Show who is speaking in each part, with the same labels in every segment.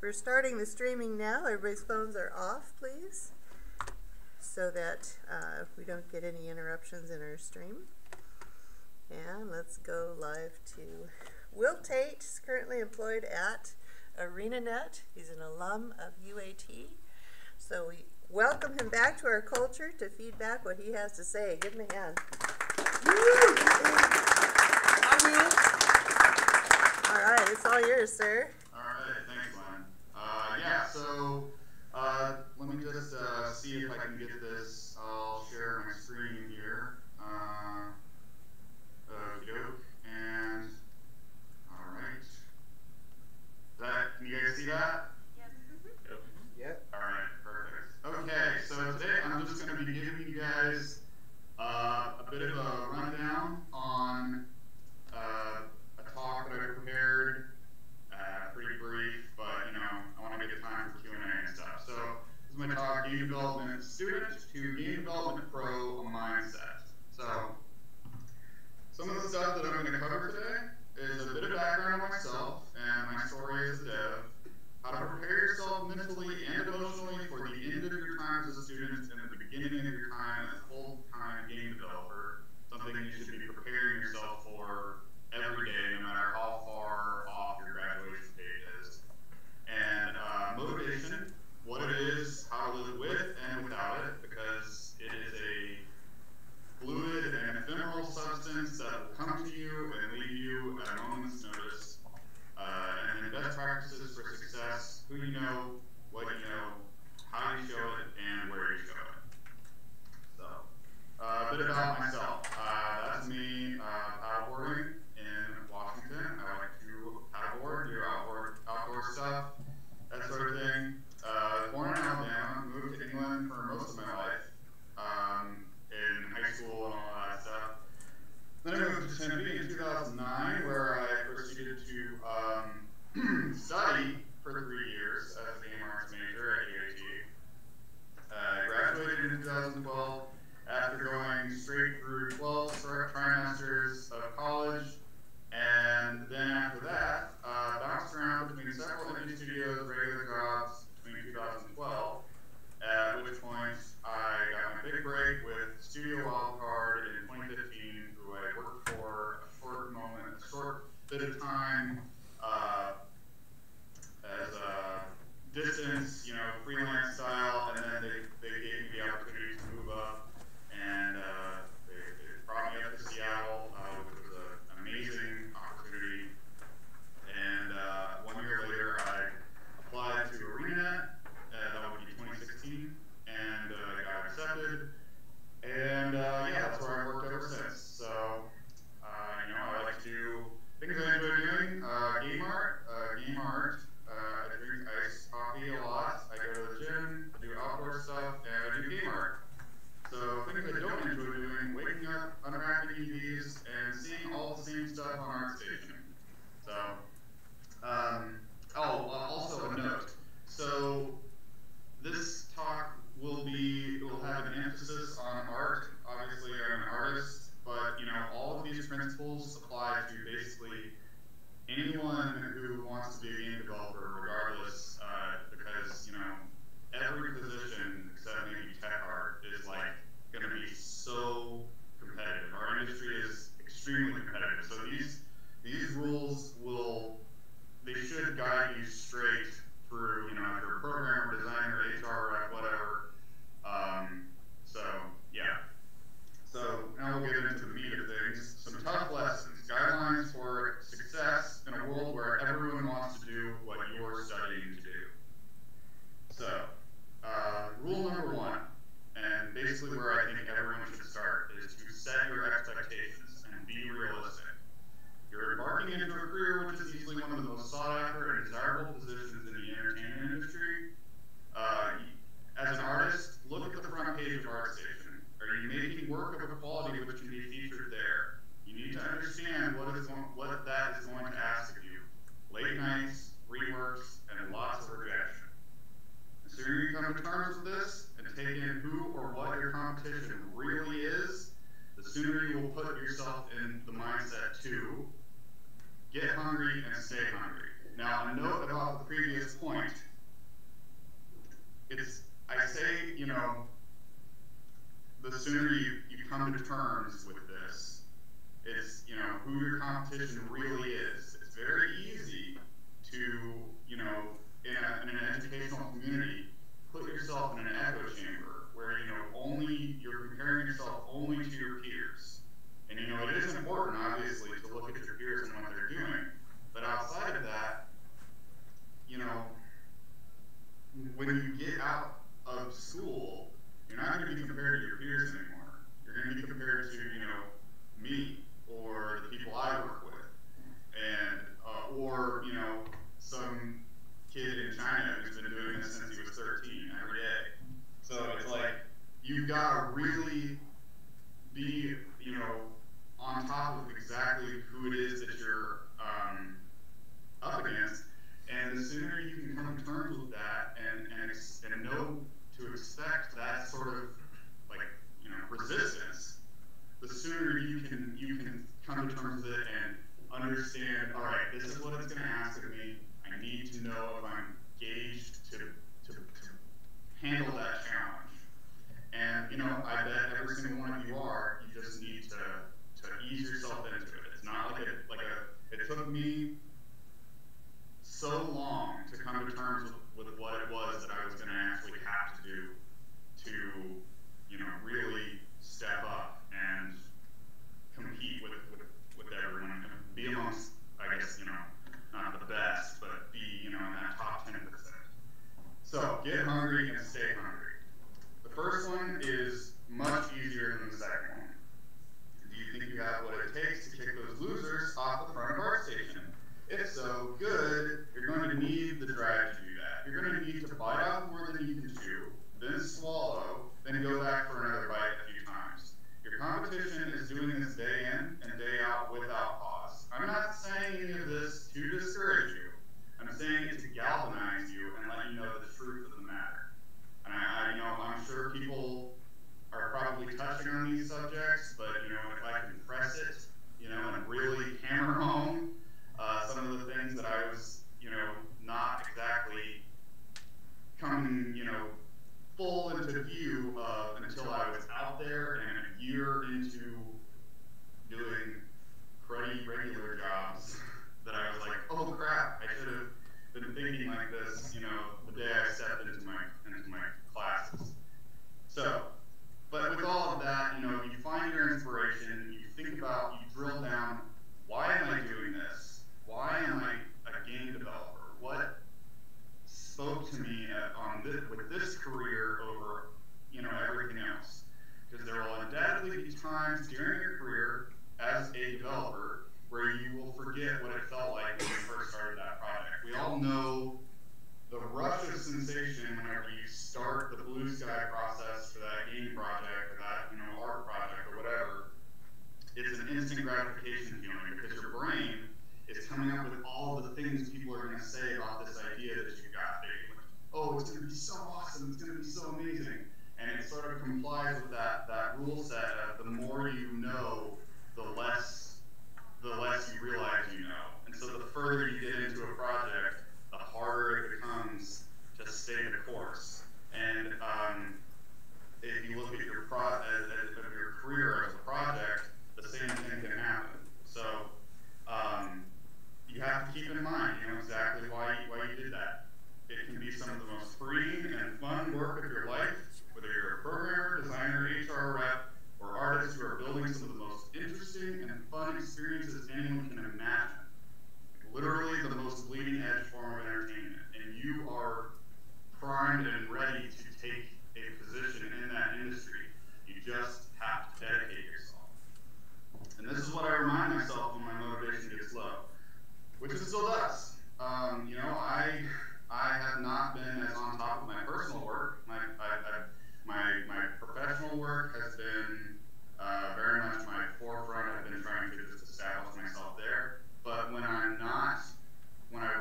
Speaker 1: We're starting the streaming now. Everybody's phones are off, please, so that we don't get any interruptions in our stream. And let's go live to Will Tate. Is currently employed at ArenaNet. He's an alum of UAT. So we welcome him back to our culture to feed back what he has to say. Give him a hand. All right, it's all yours, sir.
Speaker 2: All right, thanks, Glenn. So let me just see if I can get this. I'll share my screen here. And all right. Can you guys see that? Yep. Yep. All right, perfect. Okay, so today I'm just going to be giving you guys a bit of a rundown on a talk that I prepared. Pretty brief, but I want to get time for Q&A and stuff. So this is my talk, Game Development Student to Game Development Pro Mindset. So some of the stuff that I'm going to cover today is a bit of background on myself and my story as a dev, how to prepare yourself mentally and emotionally for the end of your time as a student and the beginning of your time as a full-time game developer, something you should be preparing yourself for every day, no matter how far off your graduation date is. And motivation, what it is, how to live with and without it, because it is a fluid and ephemeral substance that will come to you and leave you at a moment's notice. And then best practices for success, who you know, what you know, how you show it, and where you show it. So, a bit about myself. That's me paddleboarding in Washington. I like to paddleboard, do outdoor stuff, that sort of thing. Born in Alabama, moved to England for most of my life, in high school and all that stuff. Then I moved to Tempe in 2009, where I proceeded to study for 3 years as a game arts major at UAT. I graduated in 2012 after going straight through 12 trimesters of college, and then after that, bounced around between several indie studios, regular jobs between 2012, at which point I got my big break with Studio Wildcard in 2015, who I worked for a short bit of time as a distance, freelance style, and then they gave me the opportunity to move up, and they brought me up to Seattle, which was an amazing opportunity. And 1 year later, I applied to ArenaNet. That would be 2016, and got accepted. And that's where I've worked ever since. So, I like to do things I enjoy doing. Game art. I drink iced coffee a lot. I go to the gym, I do outdoor stuff, and I do game art. So things I don't enjoy doing, waking up, unwrapping EVs, and seeing all the same stuff on ArtStation. So, also a note. So this talk will have an emphasis on art. Obviously, I'm an artist, but all of these principles apply to basically anyone who wants to be a game developer, regardless, because every position except maybe tech art is going to be so competitive. Our industry is extremely competitive. So these rules should guide you straight through, if you're a programmer, designer, HR rep, whatever. So now we'll get into the meat of things. Some tough lessons, guidelines for success in a world where everyone wants to do what you're studying to do. So, rule number one, and basically where I think everyone should start, is to set your expectations and be realistic. You're embarking into a career which is easily one of the most sought after and desirable positions in the entertainment industry. As an artist, look at the front page of ArtStation. Are you making work of a quality which can be featured there? You need to understand what that is going to ask of you. Late nights, reworks, and lots of rejection. The sooner you come to terms with this and take in who or what your competition really is, the sooner you will put yourself in the mindset to get hungry and stay hungry. Now, a note about the previous point. I say, you know, the sooner you come to terms with this, it's, you know, who your competition really is. It's very easy to, you know, in an educational community, put yourself in an echo chamber where, you know, you're comparing yourself only to your peers. And, you know, it is important, obviously, to look at your peers and what they're doing. But outside of that, you know, when you get out of school, you're not going to be compared to your peers anymore. You're going to be compared to, you know, me or the people I work with, and or, you know, some kid in China who's been doing this since he was 13 every day. So it's like you've got to really be, you know, on top of exactly who it is that you're up against, and the sooner you can come to terms with that and know to expect that sort of, like, you know, resistance, the sooner you can come to terms with it and understand, all right, this is what it's going to ask of me. I need to know if I'm gauged to handle that challenge. And, you know, I bet every single one of you are. You just need to ease yourself into it. It's not like it took me so long to come to terms with what it was that I was going to actually have to do to, you know, really step up and compete with everyone and be amongst, I guess, you know, not the best, but be, you know, in that top 10%. So get hungry and stay hungry. The first one is much easier than the second one. Do you think you have what it takes to kick those losers off the front of our station? If so, good, you're going to need the drive to do that. You're going to need to bite off more than you can chew, then swallow, then go back for another bite a few times. Your competition is doing this day in and day out without pause. I'm not saying any of this to discourage you. I'm saying it to galvanize you and let you know the truth of the matter. And you know, I'm sure people are probably touching on these subjects, but, you know, if I can press it, you know, and really hammer home some of the things that I was, you know, not exactly coming, you know, full into view of until I was out there and a year into doing pretty regular jobs that I was like, oh crap, I should have been thinking like this, you know, the day I stepped into my classes. So, but with all of that, you know, you find your inspiration, you think about, you drill down, why am I doing this? Why am I a game developer? What spoke to me with this career over, you know, everything else? Because there will undoubtedly be times during your career as a developer where you will forget what it felt like when you first started that project. We all know the rush of sensation whenever you start the blue sky process for that game project or that, you know, art project or whatever. It's an instant gratification feeling because your brain is coming up with all of the things people are going to say about this idea that you got. Like, oh, it's going to be so awesome, it's going to be so amazing. And it sort of complies with that rule set of the more you know, the less you realize you know. And so the further you get into a project, the harder it becomes to stay the course. And if you look at your career as a project, the same thing can happen. So you have to keep in mind, you know, exactly why you did that. It can be some of the most freeing and fun work of your life, whether you're a programmer, designer, HR rep, or artist who are building some of the most interesting and fun experiences anyone can imagine. Literally the most bleeding edge form of entertainment. And you are primed and ready to take a position in that industry. You just have to dedicate yourself. And this is what I remind myself when my motivation gets low, which it still does. You know, I have not been as on top of my personal work. My professional work has been very much my forefront. I've been trying to just establish myself there. But when I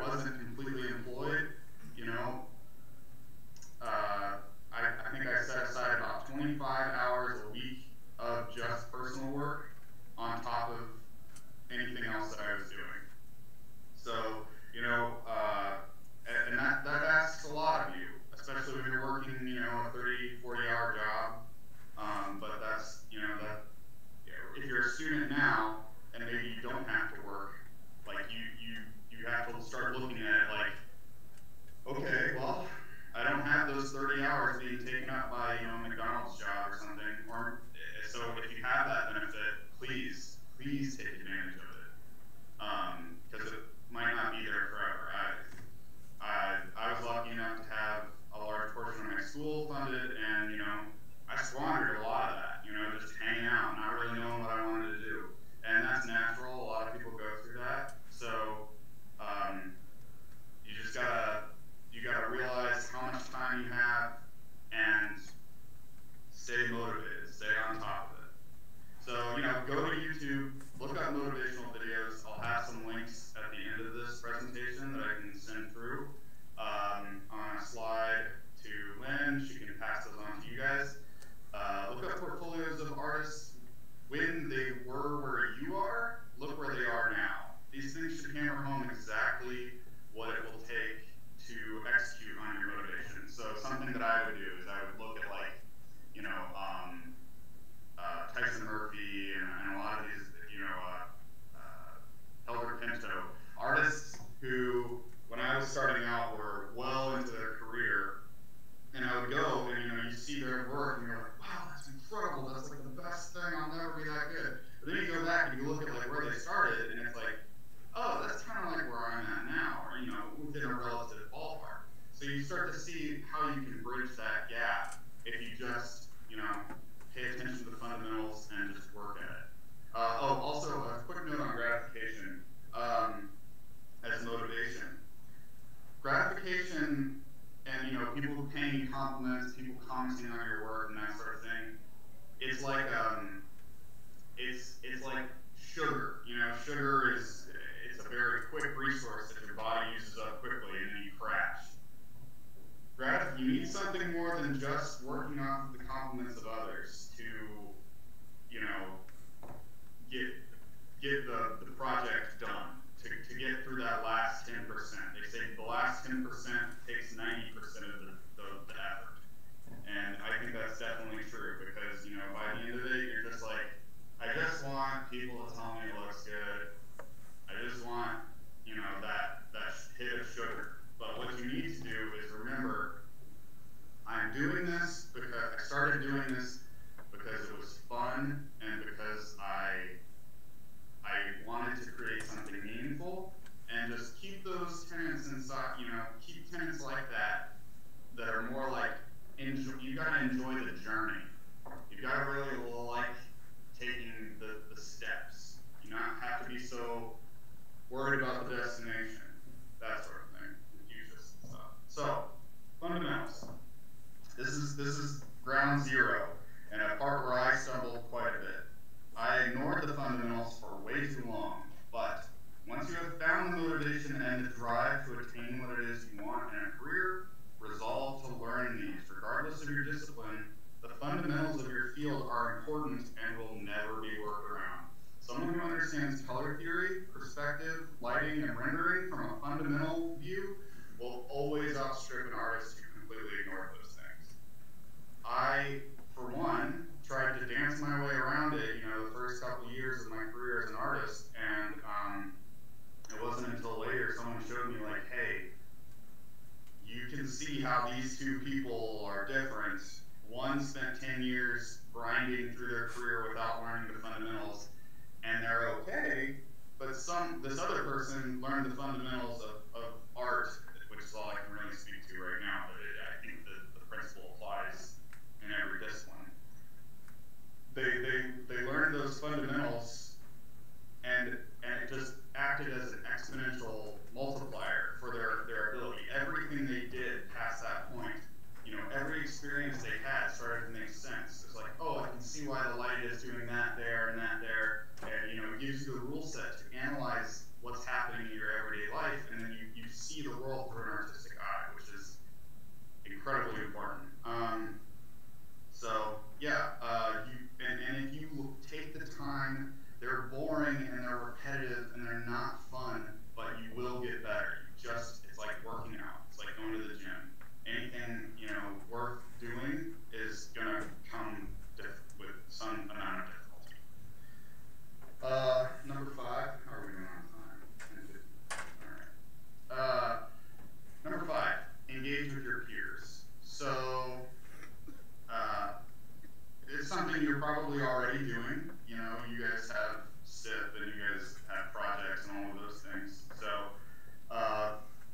Speaker 2: wasn't completely employed, you know, sugar it's a very quick resource that your body uses up quickly and then you crash. You need something more than just working off of the compliments of others to, you know, get the project done, to get through that last 10%. They say the last 10% takes 90% of the effort. And I think that's definitely true because, you know, by the end of it, you're just like, I just want people to tell me it looks good. I just want, you know, that hit of sugar. But what you need to do is remember, I'm doing this because I started doing this because it was fun and because I wanted to create something meaningful, and just keep those tenets inside, you know, keep tenets like that are more like, you gotta enjoy the journey. You gotta really like taking the steps. You not have to be so worried about the destination, that sort of thing. You just so fundamentals. This is ground zero, and a part where I stumbled quite a bit. I ignored the fundamentals for way too long, but once you have found the motivation and the drive to attain what it is you want in a career, resolve to learn these. Regardless of your discipline, the fundamentals of your field are important and will never be worked around. Someone who understands color theory, perspective, lighting, and rendering from a fundamental view will always outstrip an artist who completely ignores those things. I, for one, tried to dance my way around it, you know, the first couple of years of my career as an artist, and it wasn't until later someone showed me, like, hey, you can see how these two people are different. One spent 10 years grinding through their career without learning the fundamentals, and they're okay, but this other person learned the fundamentals of art, which is all I can really speak to right now, but I think the principle applies in every discipline. They learned those fundamentals, and it just acted as an exponential multiplier for their ability. Everything they did past that point, you know, every experience they had started to make sense. It's like, oh, I can see why the light is doing that there and that there, and, you know, it gives you the rule set to analyze what's happening in your everyday life, and then you see the world through an artistic eye, which is incredibly important. So yeah, and if you take the time, they're boring and they're repetitive and they're not fun, but you will get better. It's like working out. It's like going to the gym. Anything, you know, worth doing is gonna come with some amount of difficulty. Number 5. How are we doing on time? All right. Number 5. Engage with your peers. So it's something you're probably already doing. You know, you guys have SIP and you guys have projects and all of those things. So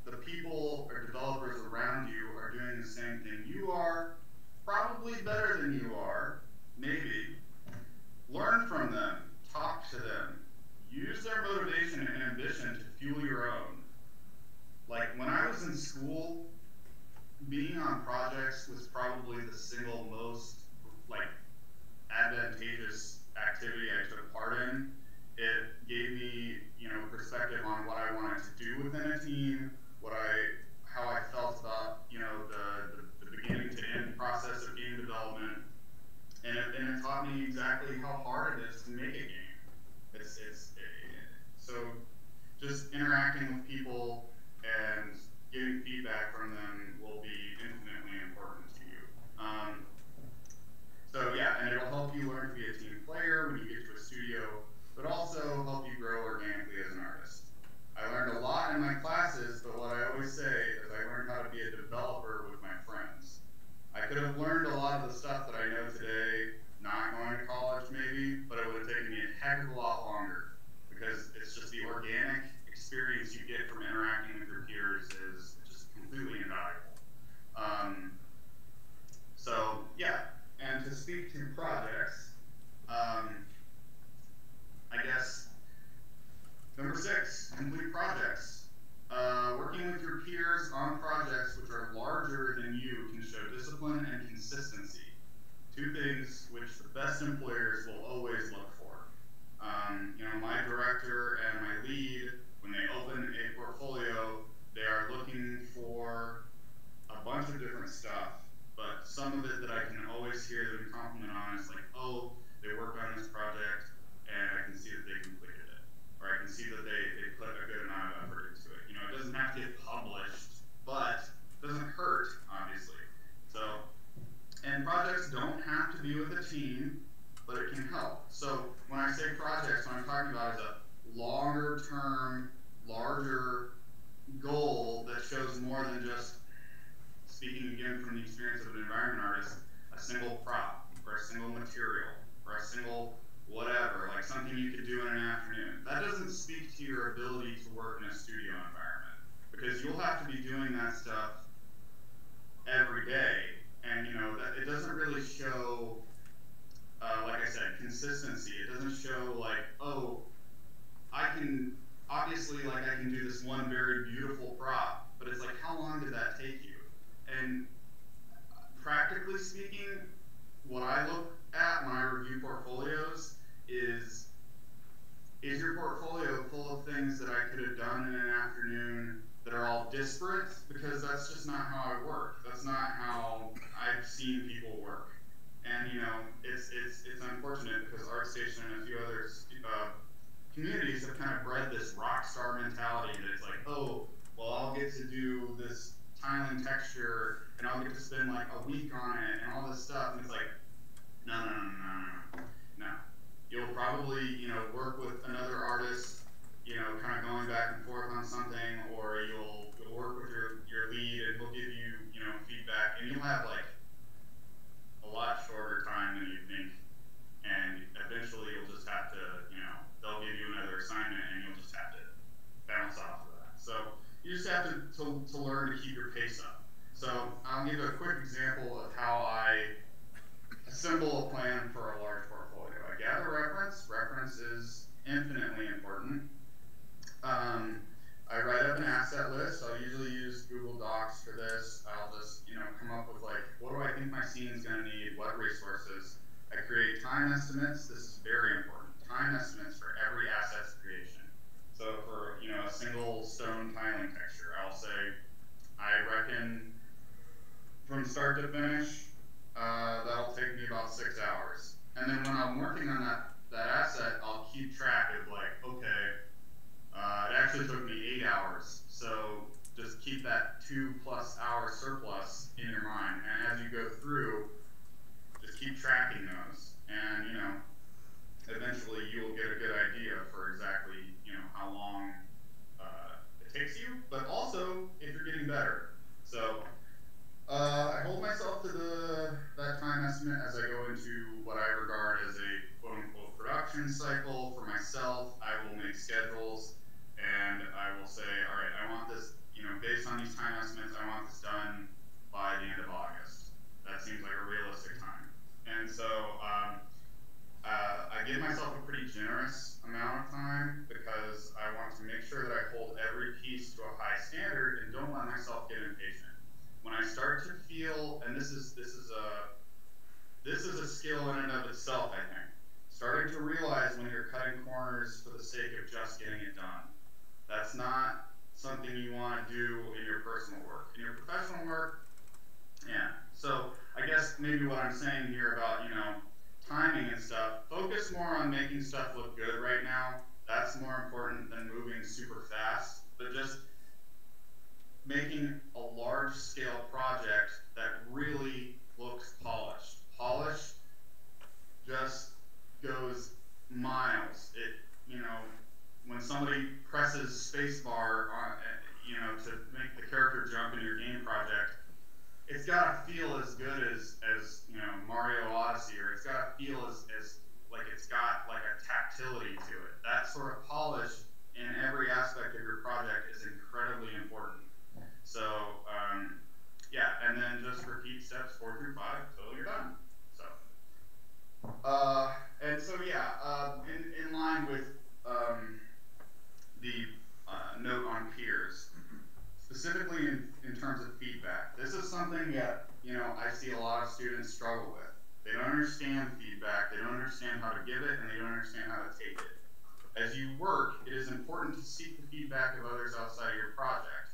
Speaker 2: the people or developers around you are doing the same thing you are, probably better than you are, maybe. Learn from them, talk to them, use their motivation and ambition to fuel your own. Like when I was in school, being on projects was probably the single most advantageous activity I took part in. It gave me, you know, perspective on what I wanted to do within a team, how I felt about, you know, the beginning to end process of game development, and it taught me exactly how hard it is to make a game. So just interacting with people and getting feedback from them will be infinitely important to you. So yeah, and it'll help you learn to be a team player when you get to a studio, but also help you grow organically as an artist. I learned a lot in my classes, but what I always say is I learned how to be a developer with my friends. I could have learned a lot of the stuff that I know today, not going to college maybe, but it would have taken me a heck of a lot longer, because it's just the organic experience you get from interacting with your peers is just completely invaluable. So yeah, and to speak to projects, I guess number 6, complete projects. Working with your peers on projects which are larger than you can show discipline and consistency. 2 things which the best employers will always look for. My director and my lead, when they open a portfolio, they are looking for a bunch of different stuff, but some of it that I can always hear them compliment on is like, oh, they worked on this project and I can see that they completed it. Or I can see that they put a good amount of effort into it. It doesn't have to get published, but it doesn't hurt, obviously. So, and projects don't have to be with a team, but it can help. So when I say projects, what I'm talking about is a longer term, larger goal that shows more than just, speaking again from the experience of an environment artist, a single prop or a single material or a single whatever, like something you could do in an afternoon. That doesn't speak to your ability to work in a studio environment, because you'll have to be doing that stuff every day, and that it doesn't really show, like I said, consistency. It doesn't show like, oh, I can do this one very beautiful prop, but it's like, how long did that take you? And practically speaking, what I look at when I review portfolios is your portfolio full of things that I could have done in an afternoon that are all disparate? Because that's just not how I work. That's not how I've seen people work. And it's unfortunate because ArtStation and a few other communities have kind of bred this rock star mentality that it's like, oh, well, I'll get to do this tiling texture and I'll get to spend like a week on it and all this stuff. And it's like, no. You'll probably, work with another artist, kind of going back and forth on something, or you'll work with your lead and he'll give you, feedback, and you'll have like a lot shorter time than you think, and eventually you'll just have to, they'll give you another assignment and you'll just have to bounce off of that. So you just have to learn to keep your pace up. So I'll give a quick example of how I assemble a plan for a large portfolio. I gather reference. Reference is infinitely important. I write up an asset list. I'll usually use Google Docs for this. I'll just, come up with like, what do I think my scene's gonna need? What resources? I create time estimates. This is very important. Time estimates for every asset's creation. So for, a single stone tiling texture, I'll say, I reckon from start to finish, that'll take me about 6 hours. And then when I'm working on that asset, I'll keep track of like, okay, it actually took me 8 hours. So just keep that 2+ hour surplus in your mind. And as you go through, just keep tracking those. And, eventually you will get a good idea for exactly, how long it takes you, but also if you're getting better. So I hold myself to that time estimate as I go into what I regard as a quote-unquote production cycle for myself. I will make schedules and I will say, all right, I want this, based on these time estimates, I want this done by the end of August. That seems like a realistic time. And so I give myself a pretty generous amount of time because I want to make sure that I hold every piece to a high standard and don't let myself get impatient. When I start to feel, and this is a skill in and of itself, I think, starting to realize when you're cutting corners for the sake of just getting it done. That's not something you want to do in your personal work. In your professional work, yeah. So I guess maybe what I'm saying here about, timing and stuff, focus more on making stuff look good right now. That's more important than moving super fast, but just making a large scale project that really looks polished. Polished just goes miles. When somebody presses spacebar on, to make the character jump in your game project, it's got to feel as good as Mario Odyssey, or it's got to feel as like it's got like a tactility to it. That sort of polish in every aspect of your project is incredibly important. So yeah, and then just repeat steps 4 through 5 until you're done. So and so yeah, in line with the note on peers, specifically in terms of feedback. This is something that I see a lot of students struggle with. They don't understand feedback, they don't understand how to give it, and they don't understand how to take it. As you work, it is important to seek the feedback of others outside of your project.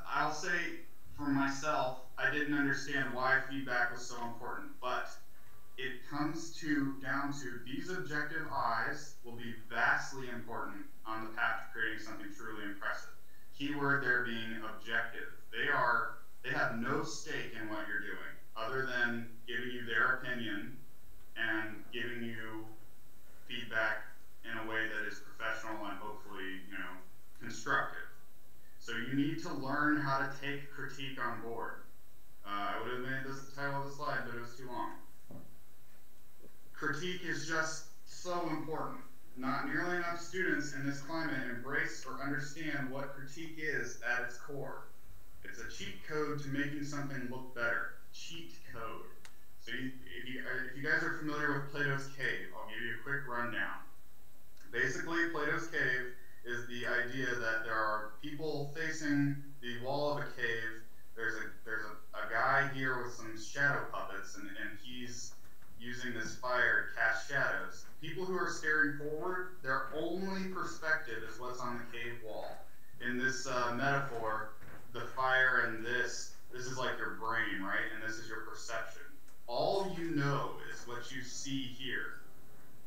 Speaker 2: I'll say for myself, I didn't understand why feedback was so important, but it comes down to these objective eyes will be vastly important on the path to creating something truly impressive. Keyword there being objective. They have no stake in what you're doing other than giving you their opinion and giving you feedback in a way that is professional and hopefully, constructive. So you need to learn how to take critique on board. I would have made this the title of the slide, but it was too long. Critique is just so important. Not nearly enough students in this climate embrace or understand what critique is at its core. It's a cheat code to making something look better. Cheat code. So if you guys are familiar with Plato's Cave, I'll give you a quick rundown. Basically, Plato's Cave is the idea that there are people facing the wall of a cave. There's a guy here with some shadow puppets, and he's using this fire to cast shadows. People who are staring forward, their only perspective is what's on the cave wall. In this metaphor, the fire and this is like your brain, right? And this is your perception. All you know is what you see here.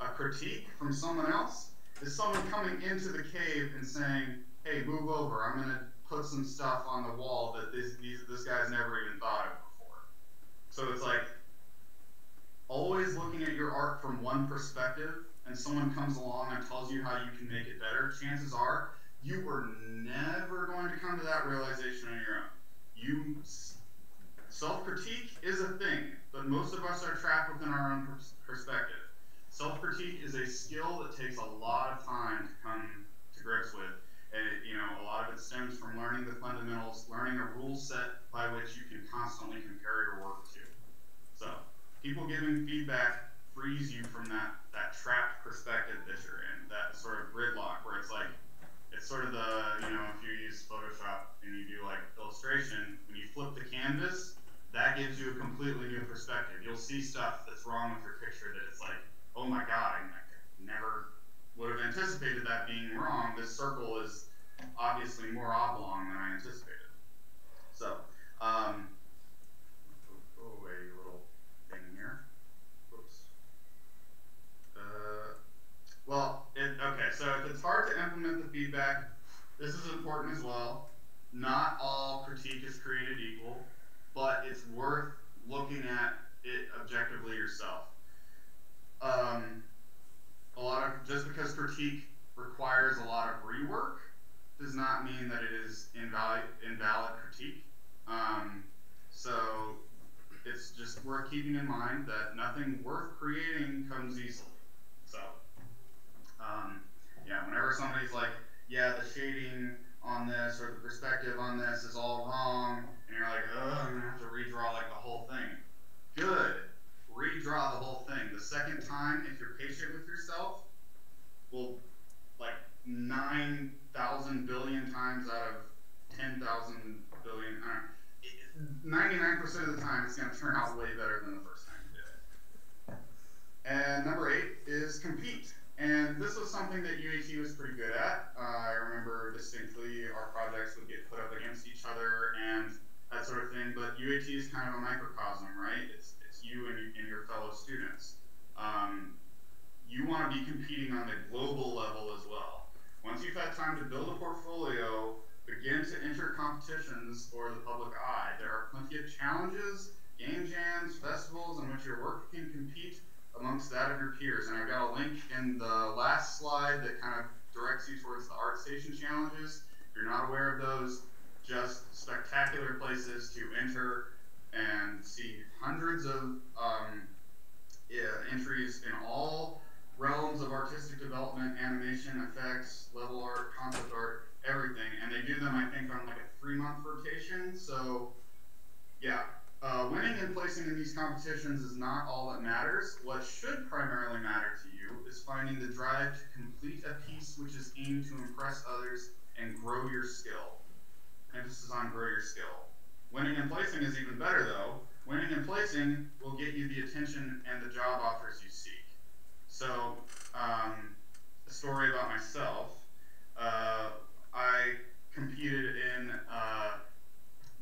Speaker 2: A critique from someone else is someone coming into the cave and saying, hey, move over. I'm going to put some stuff on the wall that this guy's never even thought of before. So it's like always looking at your art from one perspective, and someone comes along and tells you how you can make it better, chances are you were never going to come to that realization on your own. Self-critique is a thing, but most of us are trapped within our own perspective. Self-critique is a skill that takes a lot of time to come to grips with. And a lot of it stems from learning the fundamentals, learning a rule set by which you can constantly compare your work to. So, people giving feedback frees you from that trapped perspective that you're in, that sort of gridlock where it's like, it's sort of the, if you use Photoshop and you do like illustration, when you flip the canvas, that gives you a completely new perspective. You'll see stuff that's wrong with your picture that it's like, oh my God, I never would have anticipated that being wrong. This circle is obviously more oblong than I anticipated. So, a little thing here. Whoops. Okay, so if it's hard to implement the feedback, this is important as well. Not all critique is created equal, but it's worth looking at it objectively yourself. Just because critique requires a lot of rework does not mean that it is invalid critique. So it's just worth keeping in mind that nothing worth creating comes easily. So whenever somebody's like, yeah, the shading on this or the perspective on this is all wrong, and you're like, oh, I'm gonna have to redraw like the whole thing. Good. Redraw the whole thing. The second time, if you're patient with yourself, will like 9,000 billion times out of 10,000 billion, 99% of the time, it's going to turn out way better than the first time you did it. And number 8 is compete. And this was something that UAT was pretty good at. I remember distinctly our projects would get put up against each other and that sort of thing. But UAT is kind of a microcosm, right? It's you and your fellow students. You want to be competing on the global level as well. Once you've had time to build a portfolio, begin to enter competitions for the public eye. There are plenty of challenges, game jams, festivals in which your work can compete amongst that of your peers. And I've got a link in the last slide that kind of directs you towards the ArtStation challenges. If you're not aware of those, just spectacular places to enter and see hundreds of entries in all realms of artistic development, animation, effects, level art, concept art, everything. And they do them, I think, on like a 3-month rotation. So, yeah. Winning and placing in these competitions is not all that matters. What should primarily matter to you is finding the drive to complete a piece which is aimed to impress others and grow your skill. Emphasis on grow your skill. Winning and placing is even better, though. Winning and placing will get you the attention and the job offers you seek. So, story about myself. I competed in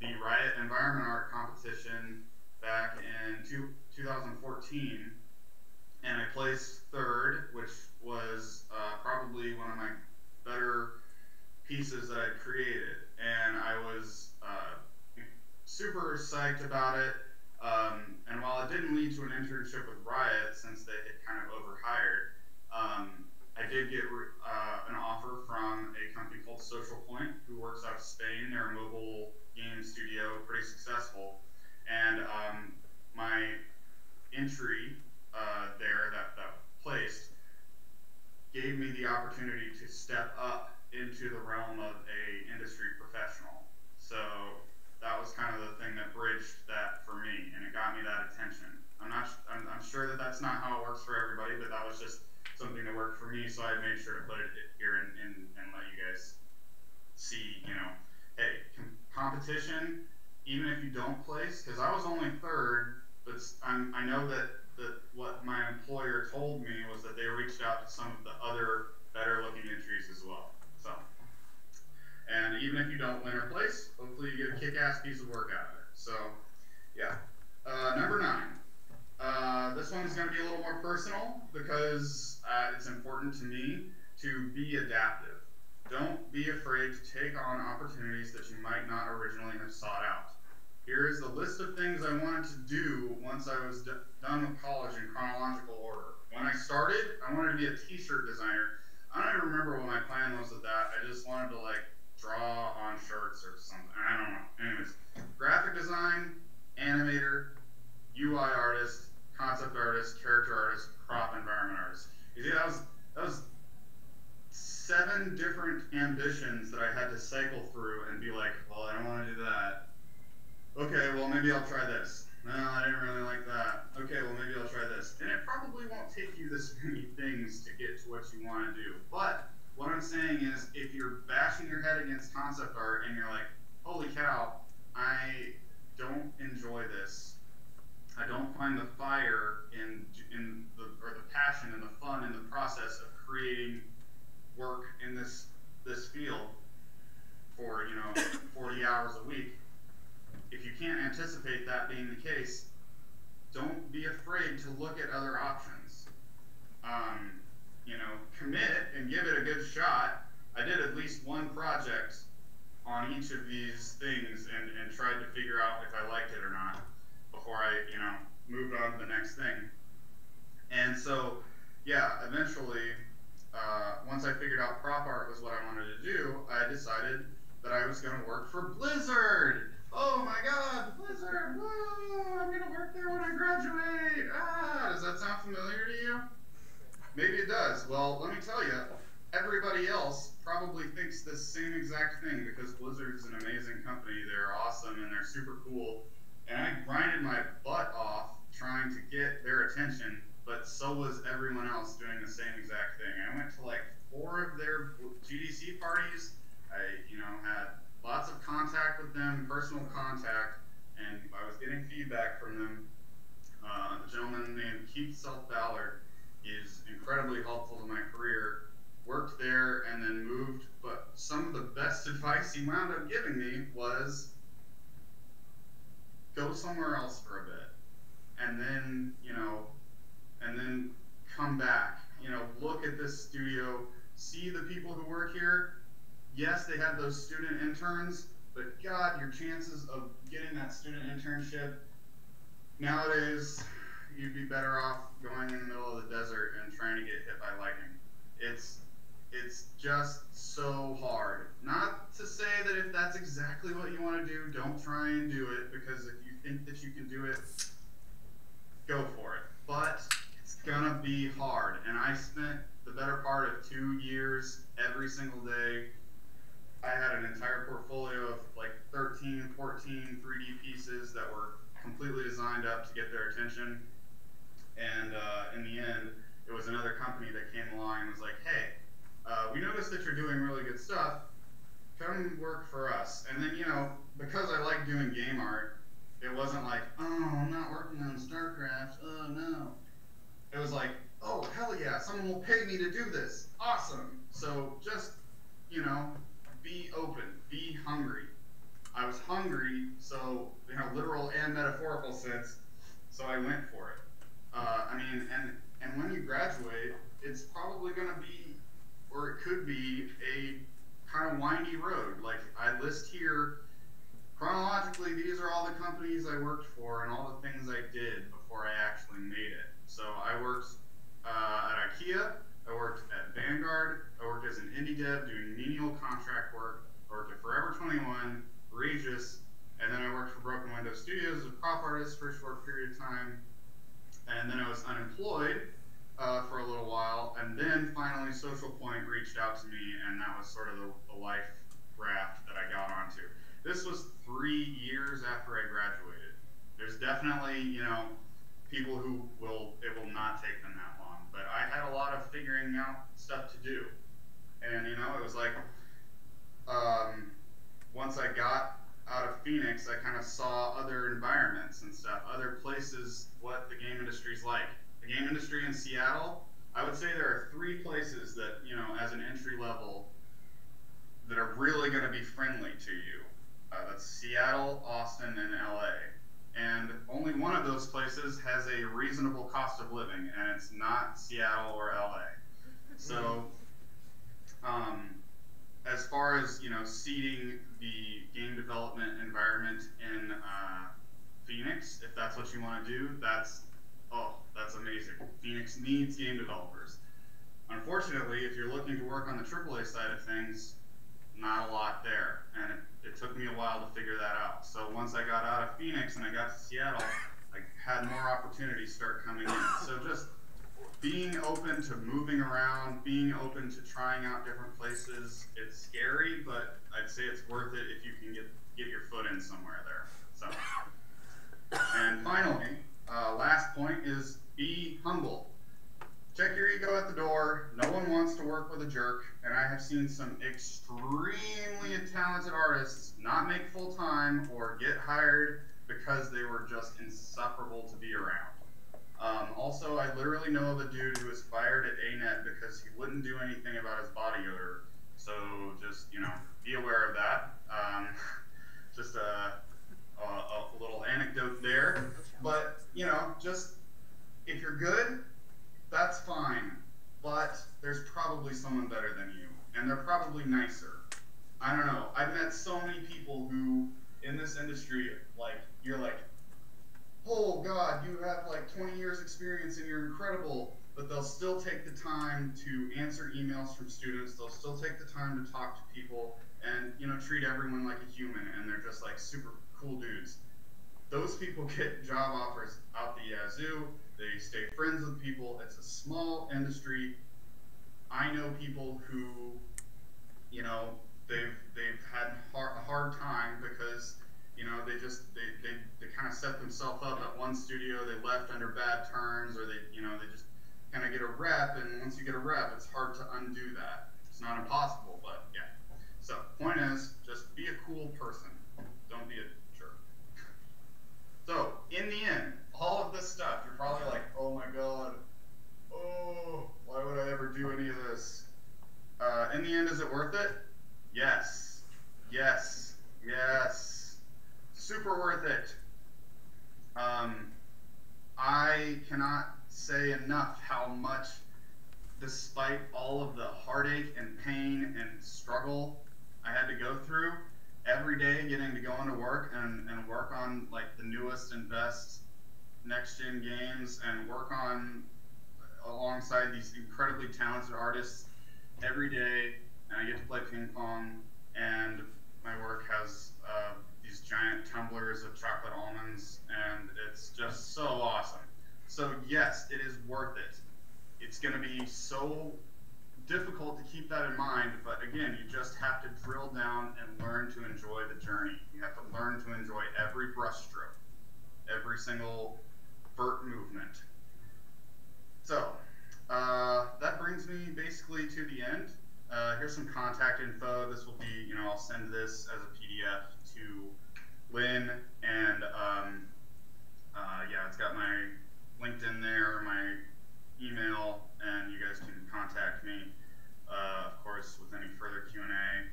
Speaker 2: the Riot Environment Art competition back in 2014, and I placed third, which was probably one of my better pieces that I created, and I was super psyched about it. And while it didn't lead to an internship with Riot, since they had kind of overhired, I did get an offer from a company called Social Point, who works out of Spain. They're a mobile game studio, pretty successful. And my entry there that placed gave me the opportunity to step up into the realm of a industry professional. So that was kind of the thing that bridged that for me, and it got me that attention. I'm sure that that's not how it works for everybody, but that was just something that worked for me, so I made sure to put it here and let you guys see, you know, hey, competition, even if you don't place, because I was only third, but I know that what my employer told me was that they reached out to some of the other better looking entries as well. So, and even if you don't win or place, hopefully you get a kick-ass piece of work out of it. So, yeah. Number 9. This one's going to be a little more personal because it's important to me to be adaptive. Don't be afraid to take on opportunities that you might not originally have sought out. Here is the list of things I wanted to do once I was done with college in chronological order. When I started, I wanted to be a t-shirt designer. I don't even remember what my plan was with that. I just wanted to like draw on shirts or something. I don't know. Anyways, graphic design, animator, UI artist, concept artist, character artist, crop environment artist. You see, that was 7 different ambitions that I had to cycle through and be like, well, I don't want to do that. Okay, well, maybe I'll try this. No, I didn't really like that. Okay, well, maybe I'll try this. And it probably won't take you this many things to get to what you want to do. But what I'm saying is, if you're bashing your head against concept art and you're like, holy cow, I don't enjoy this. I don't find the fire in the passion and the fun in the process of creating work in this field for 40 hours a week. If you can't anticipate that being the case, don't be afraid to look at other options. Commit and give it a good shot. I did at least one project on each of these things and tried to figure out if I liked it or not before I, moved on to the next thing. And so, yeah, eventually, once I figured out prop art was what I wanted to do, I decided that I was going to work for Blizzard. Oh my God, Blizzard! Whoa, I'm going to work there when I graduate. Does that sound familiar to you? Maybe it does. Well, let me tell you, everybody else probably thinks the same exact thing because Blizzard's an amazing company. They're awesome and they're super cool. And I grinded my butt off trying to get their attention, but so was everyone else doing the same exact thing. I went to like 4 of their GDC parties. I, had lots of contact with them, personal contact, and I was getting feedback from them. A gentleman named Keith Self-Ballard is incredibly helpful to my career. Worked there and then moved, but some of the best advice he wound up giving me was go somewhere else for a bit, and then come back. Look at this studio, see the people who work here. Yes, they have those student interns, but God, your chances of getting that student internship nowadays, you'd be better off going in the middle of the desert and trying to get hit by lightning. It's just so hard. Not to say that if that's exactly what you want to do, don't try and do it, because if you think that you can do it, go for it. But it's gonna be hard, and I spent the better part of 2 years every single day. I had an entire portfolio of like 13, 14 3D pieces that were completely designed up to get their attention. And in the end, it was another company that came along and was like, hey, we noticed that you're doing really good stuff. Come work for us. And then, because I like doing game art, it wasn't like, oh, I'm not working on StarCraft. Oh, no. It was like, oh, hell yeah, someone will pay me to do this. Awesome. So just, you know, be open, be hungry. I was hungry, so, you know, literal and metaphorical sense, so I went for it. I mean, and when you graduate, it's probably going to be, or it could be, a kind of windy road. Like, I list here, chronologically, these are all the companies I worked for and all the things I did before I actually made it. So I worked at IKEA, I worked at Vanguard, I worked as an indie dev doing menial contract work, I worked at Forever 21, Regis, and then I worked for Broken Window Studios as a prop artist for a short period of time, and then I was unemployed for a little while, and then finally Social Point reached out to me, and that was sort of the life raft that I got onto. This was 3 years after I graduated. There's definitely, you know, people who it will not take them that long, but I had a lot of figuring out stuff to do, and you know, it was like, once I got out of Phoenix, I kind of saw other environments and stuff, other places, what the game industry's like. The game industry in Seattle, I would say there are 3 places that, you know, as an entry level, that are really going to be friendly to you. That's Seattle, Austin, and LA. And only one of those places has a reasonable cost of living, and it's not Seattle or LA. So, as far as, you know, seeding the game development environment in Phoenix, if that's what you want to do, that's amazing. Phoenix needs game developers. Unfortunately, if you're looking to work on the AAA side of things, not a lot there, and it took me a while to figure that out. So once I got out of Phoenix and I got to Seattle, I had more opportunities start coming in. So just being open to moving around, being open to trying out different places. It's scary, but I'd say it's worth it if you can get your foot in somewhere there. So, and finally, last point is be humble. Check your ego at the door. No one wants to work with a jerk, and I have seen some extremely talented artists not make full time or get hired because they were just insufferable to be around. Also, I literally know of a dude who was fired at ANET because he wouldn't do anything about his body odor. So just, you know, be aware of that. Just a little anecdote there. But, you know, just if you're good, that's fine. But there's probably someone better than you, and they're probably nicer. I don't know. I've met so many people who, in this industry, like, you're like, oh God, you have like 20 years experience and you're incredible, but they'll still take the time to answer emails from students. They'll still take the time to talk to people and, you know, treat everyone like a human, and they're just like super cool dudes. Those people get job offers out the yazoo. They stay friends with people. It's a small industry. I know people who, you know, they've had a hard time because, you know, they kind of set themselves up at one studio, they left under bad terms, or they just kind of get a rep, and once you get a rep, it's hard to undo that. It's not impossible, but yeah. So, point is, just be a cool person. Don't be a jerk. So, in the end, all of this stuff, you're probably like, oh my God, oh, why would I ever do any of this? In the end, is it worth it? Yes. Yes. Yes. Super worth it. I cannot say enough how much, despite all of the heartache and pain and struggle I had to go through, every day getting to go into work and work on like the newest and best next-gen games and work on alongside these incredibly talented artists every day, and I get to play ping pong, and my work has these giant tumblers of chocolate almonds, and it's just so awesome. So yes, it is worth it. It's going to be so difficult to keep that in mind, but again, you just have to drill down and learn to enjoy the journey. You have to learn to enjoy every brushstroke, every single vert movement. So that brings me basically to the end. Here's some contact info. This will be, you know, I'll send this as a PDF to Lynn, and yeah, it's got my LinkedIn there, my email, and you guys can contact me, of course, with any further Q&A.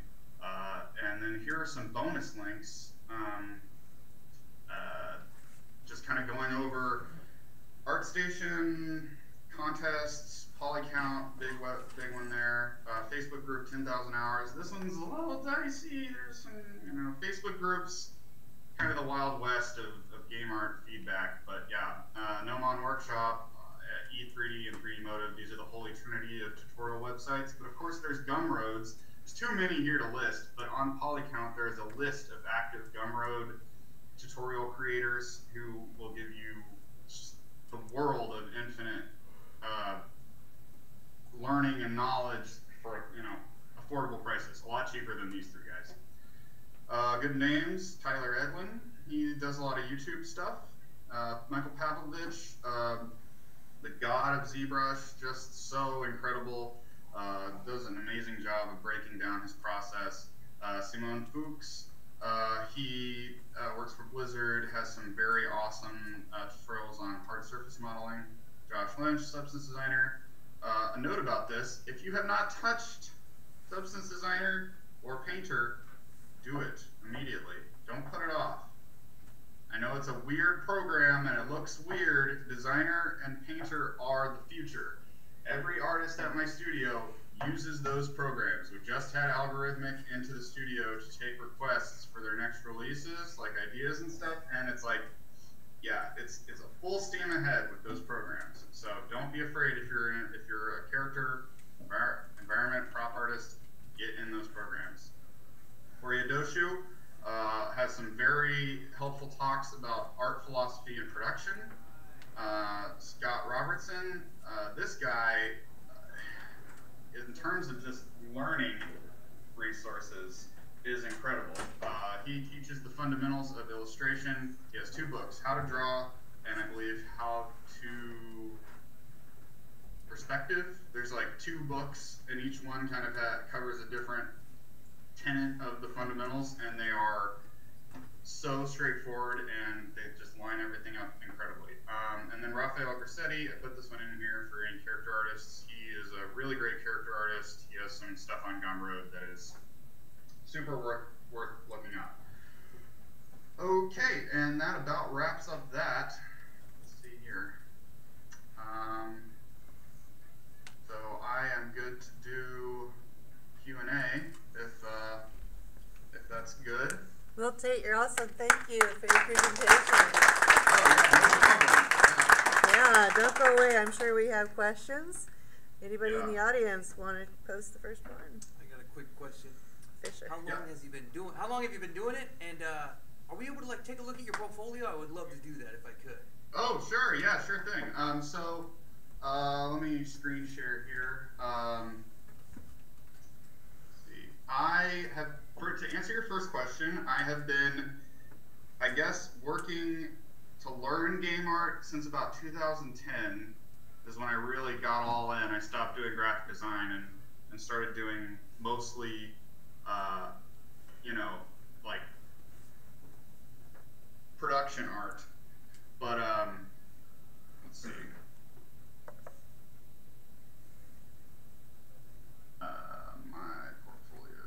Speaker 2: And then here are some bonus links, just kind of going over ArtStation, contests, Polycount, big one there. Facebook group, 10,000 hours. This one's a little dicey. There's some, Facebook groups, kind of the Wild West of game art feedback. But yeah, Gnomon Workshop, E3D and 3D Motive, these are the holy trinity of tutorial websites. But of course, there's Gumroads. There's too many here to list, but on Polycount, there's a list of active Gumroad tutorial creators who will give you just the world of infinite learning and knowledge for affordable prices, a lot cheaper than these three guys. Good names: Tyler Edwin, he does a lot of YouTube stuff. Michael Pavlovich, the god of ZBrush, just so incredible. Does an amazing job of breaking down his process. Simone Fuchs, he works for Blizzard, has some very awesome tutorials on hard surface modeling. Josh Lynch, Substance Designer. A note about this: if you have not touched Substance Designer or Painter, do it immediately. Don't put it off. I know it's a weird program and it looks weird. Designer and Painter are the future. Every artist at my studio uses those programs. We just had Algorithmic into the studio to take requests for their next releases, like ideas and stuff, and it's like, yeah, it's a full steam ahead with those programs. So don't be afraid if you're a character, environment, prop artist, get in those programs. Oriadoshu has some very helpful talks about art philosophy and production. Scott Robertson, this guy, in terms of just learning resources, is incredible. He teaches the fundamentals of illustration. He has 2 books, How to Draw, and I believe How to Perspective. There's like 2 books, and each one kind of covers a different tenet of the fundamentals, and they are so straightforward, and they just line everything up incredibly. And then Raphael Grassetti, I put this one in here for any character artists. He is a really great character artist. He has some stuff on Gumroad that is super worth looking up. Okay, and that about wraps up that. Let's see here. So I am good to do Q&A if that's good.
Speaker 1: Well, Tate, you're awesome. Thank you for your presentation. Yeah, don't go away. I'm sure we have questions. Anybody in the audience want to post the first one?
Speaker 3: I got a quick question.
Speaker 1: Fisher.
Speaker 3: How long have you been doing it? And are we able to take a look at your portfolio? I would love to do that if I could.
Speaker 2: Oh, sure. Yeah, sure thing. Let me screen share here. Let's see. To answer your first question, I have been, I guess, working to learn game art since about 2010 is when I really got all in. I stopped doing graphic design and started doing mostly, like production art. But let's see. My portfolio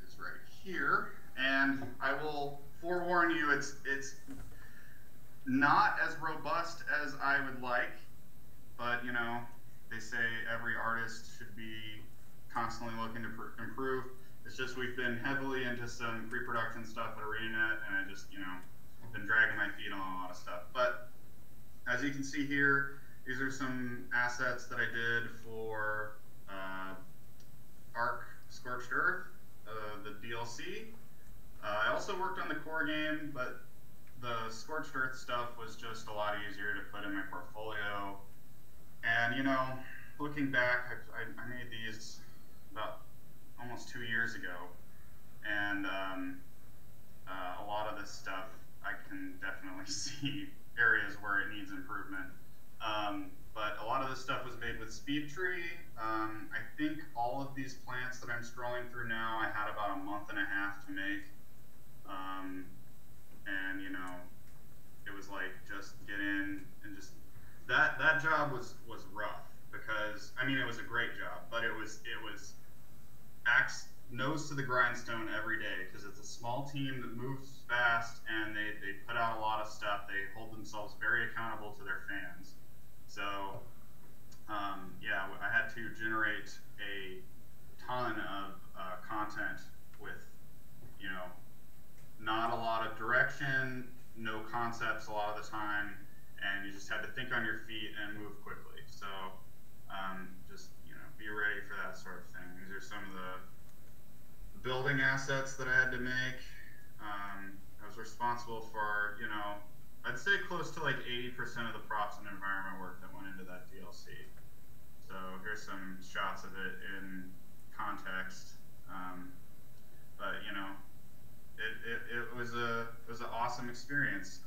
Speaker 2: is right here, and I will forewarn you, it's not as robust as I would like, but they say every artist should be constantly looking to improve. It's just we've been heavily into some pre-production stuff at ArenaNet, and I just been dragging my feet on a lot of stuff. But as you can see here, these are some assets that I did for Ark Scorched Earth, the DLC. I also worked on the core game, but the Scorched Earth stuff was just a lot easier to put in my portfolio. And looking back, I made these about almost 2 years ago, and a lot of this stuff I can definitely see areas where it needs improvement. But a lot of this stuff was made with SpeedTree. I think all of these plants that I'm scrolling through now, I had about a month and a half to make. And it was like just get in and just that job was rough. to the grindstone every day because it's a small team that moves fast and they put out a lot of stuff. They hold themselves very accountable to their fans. So yeah, I had to generate a ton of content with, you know, not a lot of direction, no concepts a lot of the time, and you just had to think on your feet and move quickly. So just, you know, be ready for that sort of thing. These are some of the building assets that I had to make. I was responsible for, you know, I'd say close to like 80% of the props and environment work that went into that DLC. So here's some shots of it in context. But you know, it was an awesome experience.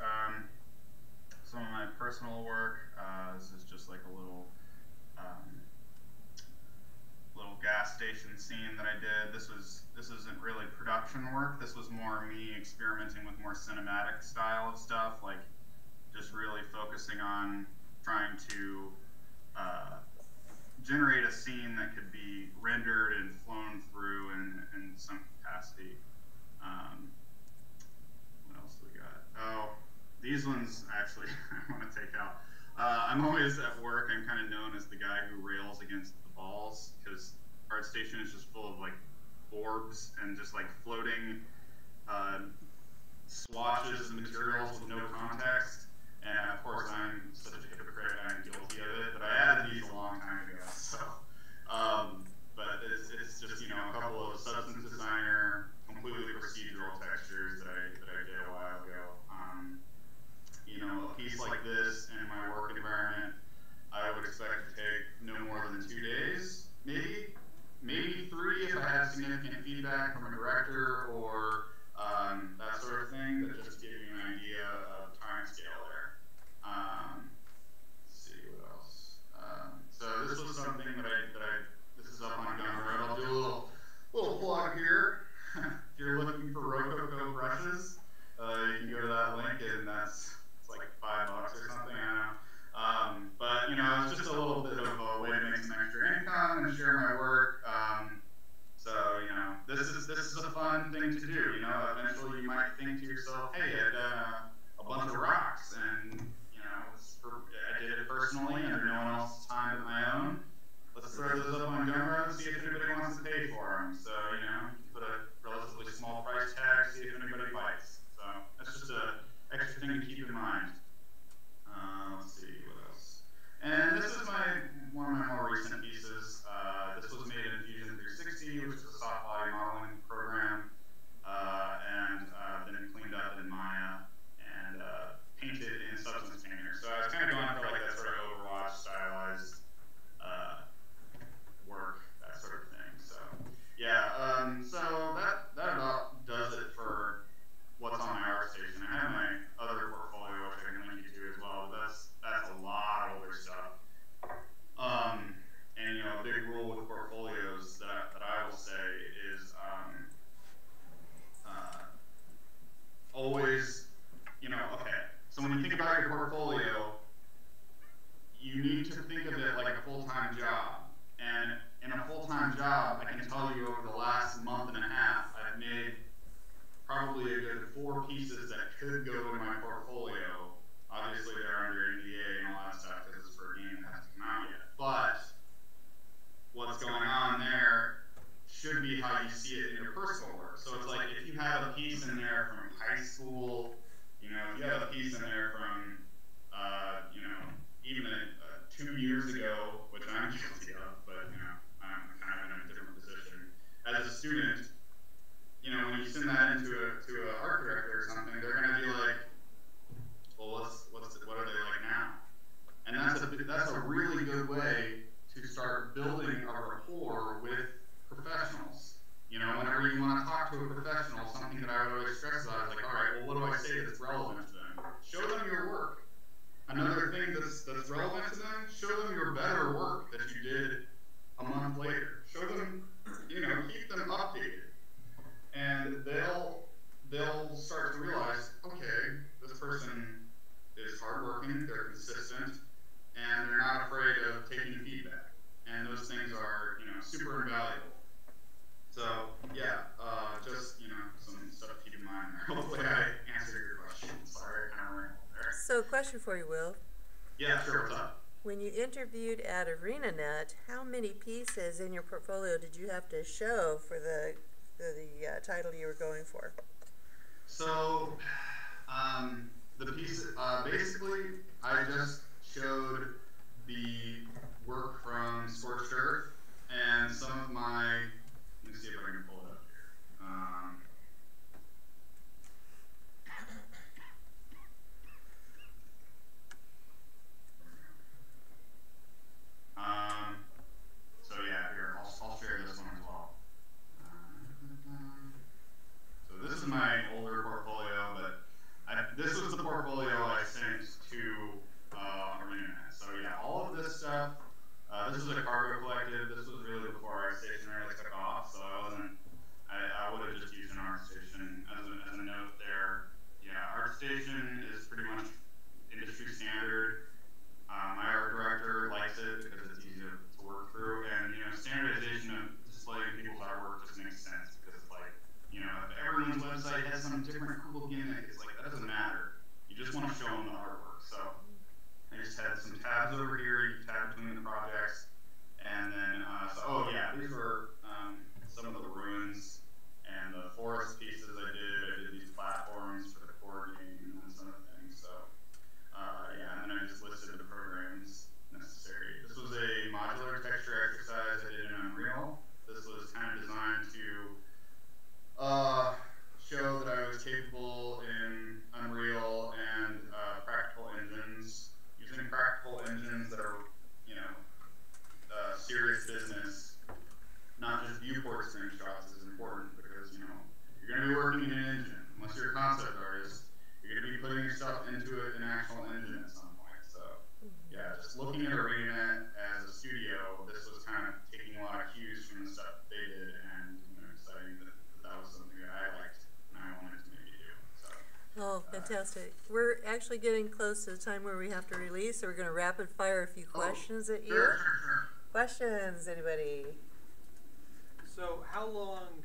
Speaker 2: Some of my personal work. This is just like a little gas station scene that I did. This isn't really production work. This was more me experimenting with more cinematic style of stuff, like just really focusing on trying to generate a scene that could be rendered and flown through in some capacity. What else do we got? Oh, these ones actually I want to take out. I'm always at work. I'm kind of known as the guy who rails against the balls because ArtStation is just full of like orbs and just like floating swatches of materials with no context. And of course, I'm such a hypocrite. I'm guilty of it. But I added these a long time ago. So, but it's just, you know, a couple of Substance Designer completely procedural textures that I did a while ago. You know, a piece like this in my work environment, I would expect to take no more than 2 days, maybe 3 if I had significant feedback from a director or that sort of thing, that just give you an idea of time scale there. Let's see what else. So this was something that this is up on Gumroad. I'll do a little plug here. If you're looking for Rococo brushes, you can go to that link, and it's like $5 or something. I don't know. But you know, it's just a little bit of a way to make some extra income and share my work. So you know, this is a fun thing to do. You know, eventually you might think to yourself, hey, I've done a bunch of rocks, and you know, I did it personally under no one else's time but my own. Let's throw those up on Gumroad and see if anybody wants to pay for them. So you know, you put a relatively small price tag, see if anybody bites. So that's just an extra thing to keep in mind. Let's see what else. And this is one of my more recent pieces. This was made in Fusion 360, which is a soft body modeling program, and then cleaned up in Maya and painted in Substance Painter. So I was kind of going for like that sort of Overwatch stylized work, that sort of thing. So yeah, so that about does it for what's on my ArtStation. I have my other portfolio, which I can link you to as well, but that's a lot of older stuff. And you know, a big rule with portfolios that I will say is always, you know, okay, so when you think about your portfolio, you need to think of it like a full-time job. And in a full-time job, I can tell you over the last month and a half, I've made probably a good 4 pieces that could go in my portfolio. Obviously, they're under NDA and all that stuff because it's for a game that hasn't come out yet. But what's going on there should be how you see it in your personal work. So it's like if you have a piece in there from high school, you know, if you have a piece in there from, you know, even 2 years ago, which I'm guilty of, but you know, I'm kind of in a different position as a student. You know, when you send that into an art director or something, they're going to be like, well, what are they like now? And that's a really good way to start building a rapport with professionals. You know, whenever you want to talk to a professional, something that I would always stress about is like, all right, well, what do I say that's relevant to them? Show them your work. Another thing that's relevant to them, show them your better work that you did a month later. Show them, you know, keep them updated. And they'll start to realize, okay, this person is hardworking, they're consistent, and they're not afraid of taking feedback. And those things are, you know, super invaluable. So yeah,
Speaker 1: question for you, Will.
Speaker 2: Yeah, sure. What's up?
Speaker 1: When you interviewed at ArenaNet, how many pieces in your portfolio did you have to show for the title you were going for?
Speaker 2: So, the piece, basically, I just showed the work from Scorched Earth and some of my, let me see if I can pull it up here. So yeah, here, I'll share this one as well. So this is my older portfolio, but this was the portfolio I sent to ArenaNet. So yeah, all of this stuff, this was a cargo collective. This was really before ArtStation really took off, so I would have just used an ArtStation as a note there. Yeah, ArtStation is pretty much industry standard. My art director likes it because it's easy to work through, and standardization of displaying people's artwork just makes sense because it's like, if everyone's website has some different cool gimmick, it's like that doesn't matter. You just want to show them the artwork. So I just had some tabs over here. You can tab between the projects, and then oh yeah, these were some of the ruins and the forest pieces I did. I did these platforms for the core game and some other things. So yeah, and then I just listed the programs necessary. This was a modular texture exercise I did in Unreal. This was kind of designed to show that I was capable in Unreal and practical engines. Using practical engines that are, serious business, not just viewport screenshots is important because, you're going to be working in an engine. Unless you're a concept artist, you're going to be putting your stuff into an actual engine at some point. So, yeah, just looking at ArenaNet as a studio, this was kind of taking a lot of cues from the stuff they did and deciding that was something that I liked and I wanted to maybe do. So,
Speaker 1: oh, fantastic. We're actually getting close to the time where we have to release, so we're going to rapid fire a few questions at you.
Speaker 2: Sure.
Speaker 1: Questions, anybody?
Speaker 4: So how long,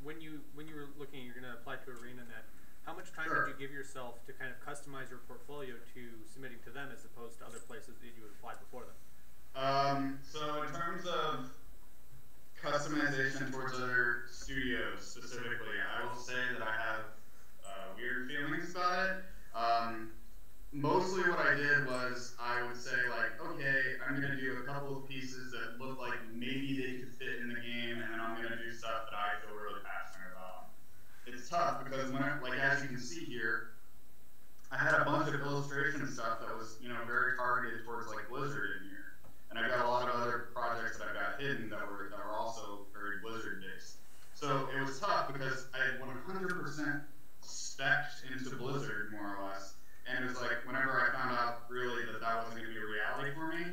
Speaker 4: when you were looking, you're going to apply to ArenaNet, how much time did you give yourself to kind of customize your portfolio to submitting to them as opposed to other places that you would apply before them?
Speaker 2: So in terms of customization towards other studios specifically, I will say that I have weird feelings about it. Mostly what I did was I would say like, okay, I'm going to do a couple of pieces that look like maybe they could fit in the game, and then I'm going to do stuff that I feel really passionate about. It's tough because as you can see here, I had a bunch of illustration stuff that was, very targeted towards like Blizzard in here. And I've got a lot of other projects that I've got hidden that were also very Blizzard based. So it was tough because I had 100% spec'd into Blizzard more or less. And it was like, whenever I found out really that wasn't going to be a reality for me,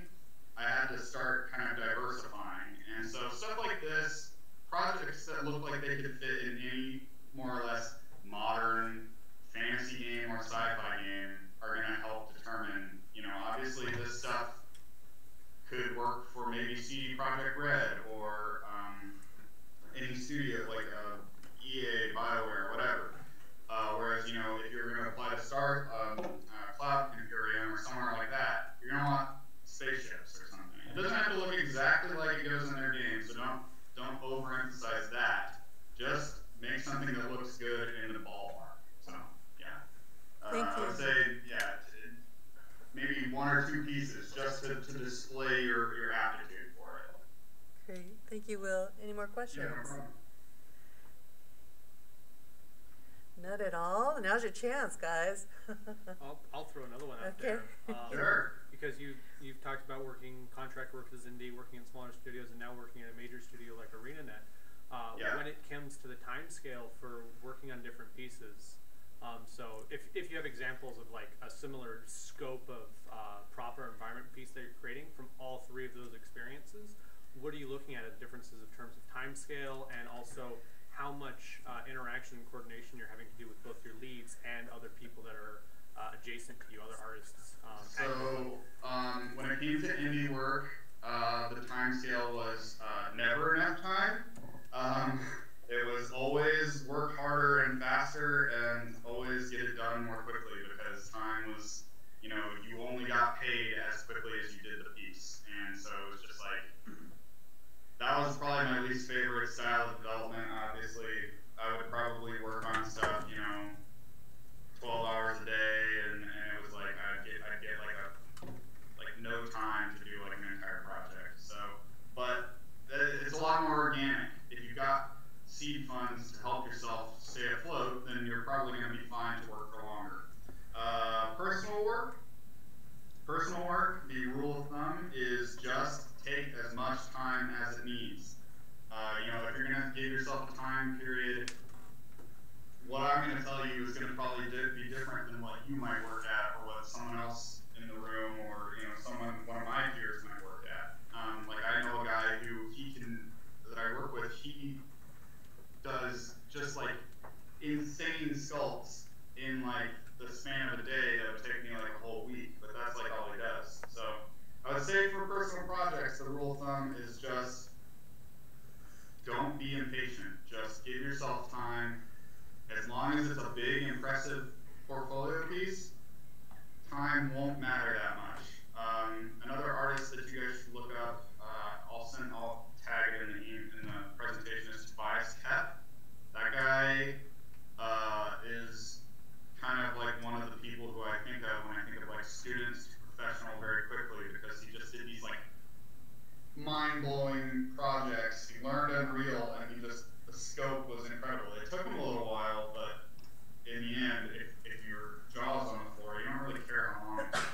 Speaker 2: I had to start kind of diversifying. And so stuff like this, projects that look like they could fit in any more or less modern fantasy game or sci-fi game are going to help determine, obviously this stuff could work for maybe CD Projekt Red or any studio like EA, BioWare, whatever. Whereas, if you're going to apply to start Cloud Imperium or somewhere like that, you're going to want spaceships or something. It doesn't have to look exactly like it goes in their game, so don't overemphasize that. Just make something that looks good in the ballpark. So, yeah.
Speaker 1: Thank you.
Speaker 2: I would say, yeah, maybe one or two pieces just to display your aptitude for it.
Speaker 1: Great. Thank you, Will. Any more questions?
Speaker 2: Yeah, no problem.
Speaker 1: Not at all. Now's your chance, guys.
Speaker 4: I'll throw another one out
Speaker 1: Okay.
Speaker 4: there.
Speaker 2: Sure.
Speaker 4: Because you've talked about working contract work as indie, working in smaller studios, and now working in a major studio like ArenaNet.
Speaker 2: Yeah.
Speaker 4: When it comes to the time scale for working on different pieces, so if you have examples of like a similar scope of proper environment piece that you're creating from all three of those experiences, what are you looking at differences in terms of time scale and also how much interaction and coordination you're having to do with both your leads and other people that are adjacent to you, other artists?
Speaker 2: When it came to indie work, the time scale was never enough time. It was always work harder and faster and always get it done more quickly because time was probably be different than what you might work at, or what someone else in the room, or one of my peers might work at. Like I know a guy that I work with, he does just like insane sculpts in like the span of a day that would take me like a whole week, but that's like all he does. So I would say for personal projects, the rule of thumb is just don't be impatient. Just give yourself time. As long as it's a big, impressive portfolio piece, time won't matter that much. Another artist that you guys should look up, I'll tag it in the presentation, is Tobias Tate. That guy is kind of like one of the people who I think of when I think of like students to professional very quickly, because he just did these like mind-blowing projects. He learned Unreal, and the scope was incredible. It took him a little while, but in the end, if your jaw's on the floor, you don't really care how long it takes.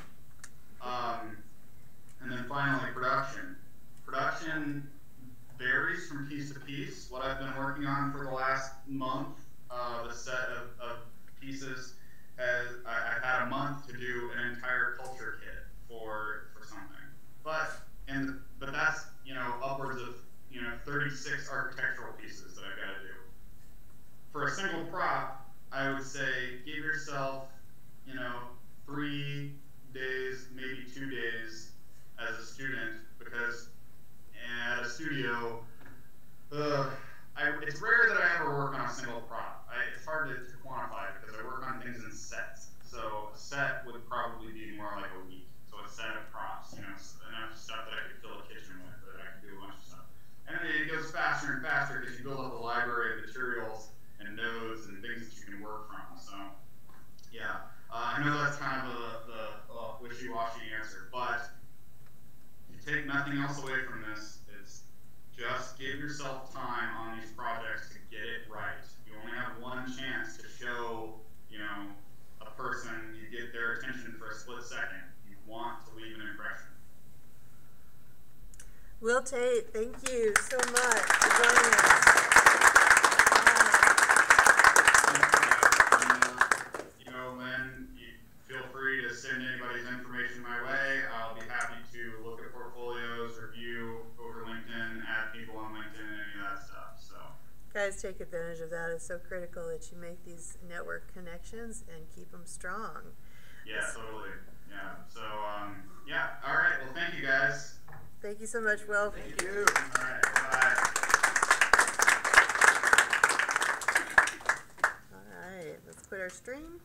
Speaker 2: And then finally, production. Production varies from piece to piece. What I've been working on for the last month, the set of pieces, I've had a month to do an entire culture kit for something. But that's upwards of 36 architectural pieces that I've got to do. For a single prop, I would say give yourself 3 days, maybe 2 days as a student, because at a studio, it's rare that I ever work on a single prop. It's hard to quantify because I work on things in sets. So a set would probably be more like a week. So a set of props, enough stuff that I could fill a kitchen with, that I could do a bunch of stuff. And then it goes faster and faster because you build up a library of materials and nodes and things that you can work from. So yeah, I know that's kind of the wishy-washy answer, but if you take nothing else away from this, it's just give yourself time on these projects to get it right. You only have one chance to show, a person, you get their attention for a split second. You want to leave an impression.
Speaker 1: Will Tate, thank you so much for joining us.
Speaker 2: Lynn, feel free to send anybody's information my way. I'll be happy to look at portfolios, review over LinkedIn, add people on LinkedIn, any of that stuff. So,
Speaker 1: guys, take advantage of that. It's so critical that you make these network connections and keep them strong.
Speaker 2: Yeah, totally. Yeah. So, yeah. All right. Well, thank you, guys.
Speaker 1: Thank you so much, Will.
Speaker 3: Thank you.
Speaker 2: All right. Bye.
Speaker 1: All right, let's quit our stream.